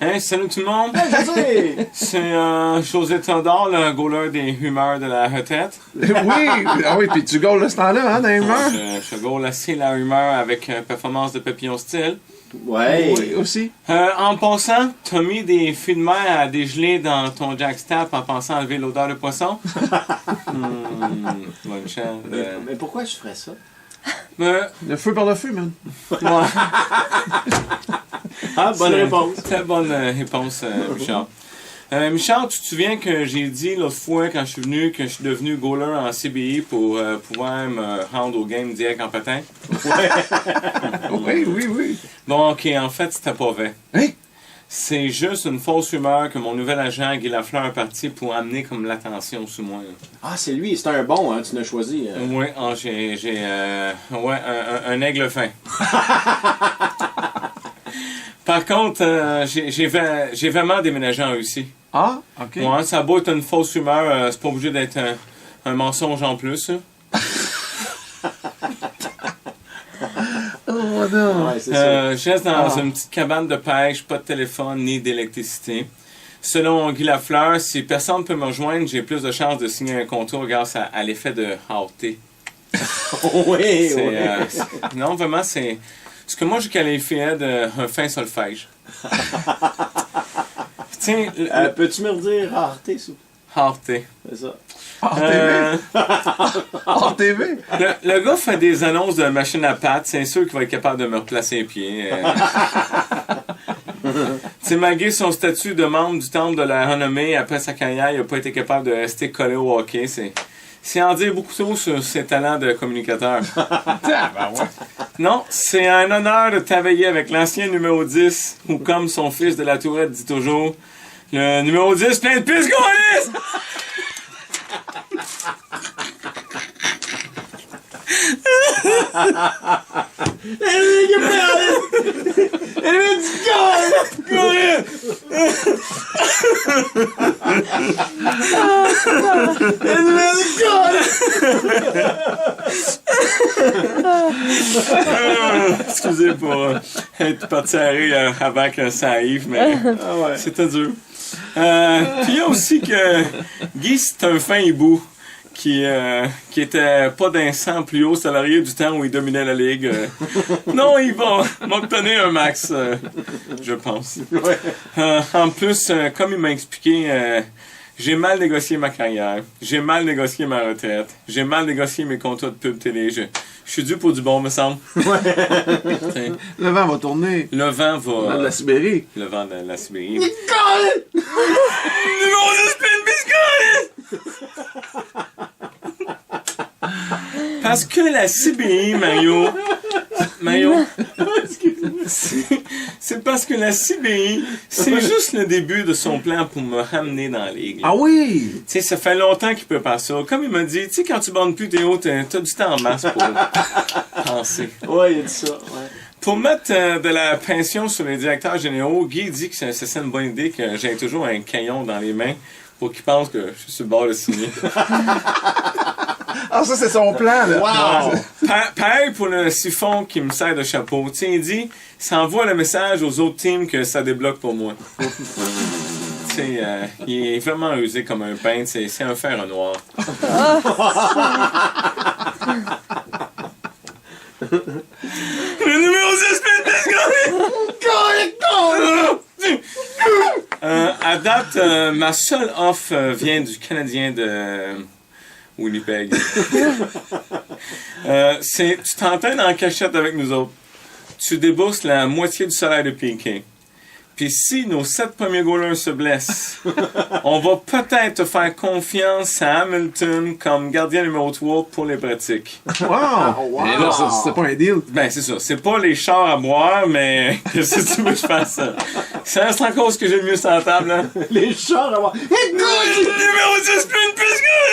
Hey, salut tout le monde! José! C'est José Théodore, le goaler des humeurs de la retraite. Oui, ah oui, puis tu goals de ce temps-là, hein, dans les humeurs? Je goal assez la humeur avec performance de papillon style. Ouais! Oui, aussi. En passant, t'as mis des fûts de mer à dégeler dans ton jackstrap en pensant enlever l'odeur de poisson? Bonne chance. Mais pourquoi je ferais ça? Le feu par le feu, man. Ouais. Ah, bonne réponse. Très bonne réponse, Michel. Michel, tu te souviens que j'ai dit l'autre fois quand je suis venu que je suis devenu goaler en CBI pour pouvoir me rendre au game direct en patin? Oui. Bon, ok, en fait, c'était pas vrai. Hein? C'est juste une fausse rumeur que mon nouvel agent, Guy Lafleur, est parti pour amener comme l'attention sur moi. Ah, c'est lui, c'est un bon, hein, tu l'as choisi. Oui, j'ai un aigle fin. Par contre, j'ai vraiment déménagé en Russie. Ah, ok. Ouais, ça a beau être une fausse rumeur, c'est pas obligé d'être un mensonge en plus. Oh non. Ouais, c'est ça. Je reste dans une petite cabane de pêche, pas de téléphone ni d'électricité. Selon Guy Lafleur, si personne ne peut me rejoindre, j'ai plus de chances de signer un contrat grâce à l'effet de hâter. Oui, Non, vraiment, c'est ce que moi je qualifierais d'un fin solfège. Tiens, peux-tu me redire rareté, s'il vous plaît? hâter. C'est ça. Hors TV? Le gars fait des annonces de machine à pâte, c'est sûr qu'il va être capable de me replacer les pieds. Tu sais, malgré son statut de membre du temple de la renommée, après sa carrière, il n'a pas été capable de rester collé au hockey. C'est en dire beaucoup trop sur ses talents de communicateur. Non, c'est un honneur de travailler avec l'ancien numéro 10, ou comme son fils de la Tourette dit toujours, le numéro 10 plein de pistes, gaulliste! Excusez pour être parti à rire avant que ça arrive, mais c'était dur. Puis il y a aussi que Guy, c'est un fin hibou qui était pas d'un sang plus haut salarié du temps où il dominait la ligue. Non, il va m'obtenir un max, je pense. En plus, comme il m'a expliqué, j'ai mal négocié ma carrière, j'ai mal négocié ma retraite, j'ai mal négocié mes contrats de pub télé. Je suis dû pour du bon, me semble. Le vent va tourner. Le vent va... Dans la Sibérie. Le vent de la Sibérie. Parce que la Sibérie, Mario, c'est parce que la Sibérie, c'est juste le début de son plan pour me ramener dans la ligue. Ah oui! Tu sais, ça fait longtemps qu'il peut pas ça. Comme il m'a dit, tu sais, quand tu bandes plus tes hauts, t'as du temps en masse pour penser. Ouais, il a dit ça, ouais. Pour mettre de la pression sur les directeurs généraux, Guy dit que c'est une bonne idée que j'ai toujours un crayon dans les mains pour qu'ils pensent que je suis sur le bord de signer. Ah, ça, c'est son plan, là. Wow! Pareil pour le siphon qui me sert de chapeau. Tu sais, il dit, ça envoie le message aux autres teams que ça débloque pour moi. Tu sais, il est vraiment usé comme un peintre. C'est un fer noir. Le numéro 10 à date, ma seule offre vient du Canadien de Winnipeg. Tu t'entraînes en cachette avec nous autres. Tu débourses la moitié du salaire de Piquet. Puis si nos 7 premiers goalers se blessent, on va peut-être te faire confiance à Hamilton comme gardien numéro 3 pour les pratiques. Wow! Mais là, c'était pas un deal. Ben, c'est ça. C'est pas les chars à boire, mais qu'est-ce que tu veux que je fasse? Ça reste encore ce que j'ai le mieux sur la table, hein? Les chars à voir. Numéro 10, plein de pistes,